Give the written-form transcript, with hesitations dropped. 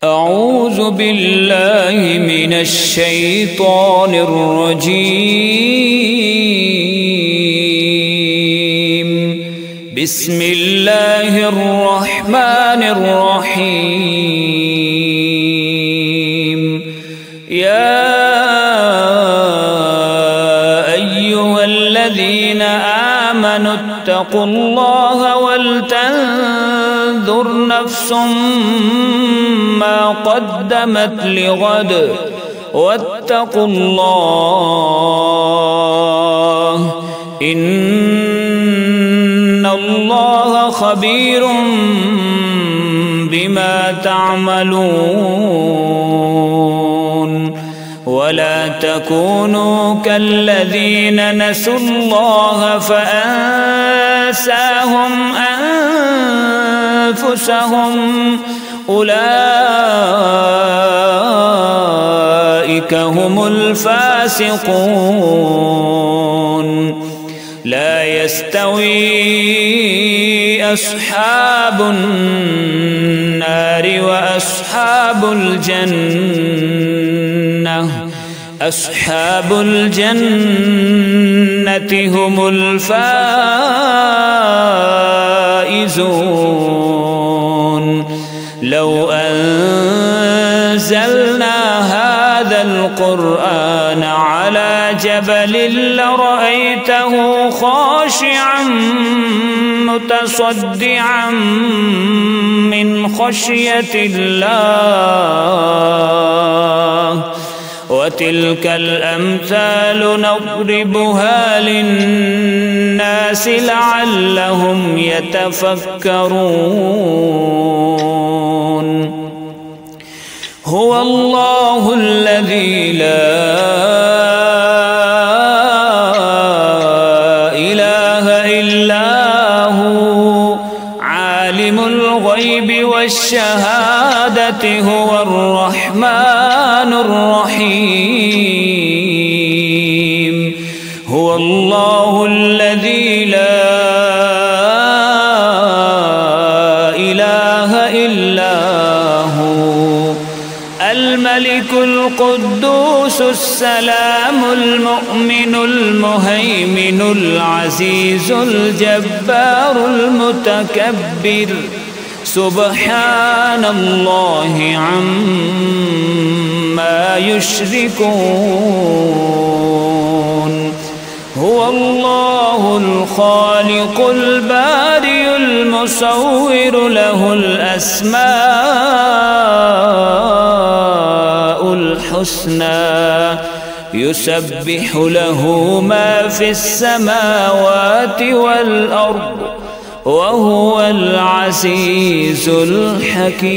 أعوذ بالله من الشيطان الرجيم. بسم الله الرحمن الرحيم. يا أيها الذين آمنوا اتقوا الله ولتنظر نفس ما قدمت لغد واتقوا الله إن الله خبير بما تعملون. ولا تكونوا كالذين نسوا الله فأنساهم أنفسهم أولئك هم الفاسقون. لا يستوي أصحاب النار وأصحاب الجنة. أصحاب الجنة هم الفائزون. لو أنزلنا هذا القرآن على جبل لرأيته خاشعا متصدعا من خشية الله. وتلك الأمثال نضربها للناس لعلهم يتفكرون. هو الله الذي لا إله إلا هو عالم الغيب والشهادة هو الرحمن الرحيم. هو الله الذي لا إله إلا هو الملك القدوس السلام المؤمن المهيمن العزيز الجبار المتكبر. سبحان الله عما يشركون. هو الله الخالق البارئ المصور له الأسماء الحسنى. يسبح له ما في السماوات والأرض وهو العزيز الحكيم.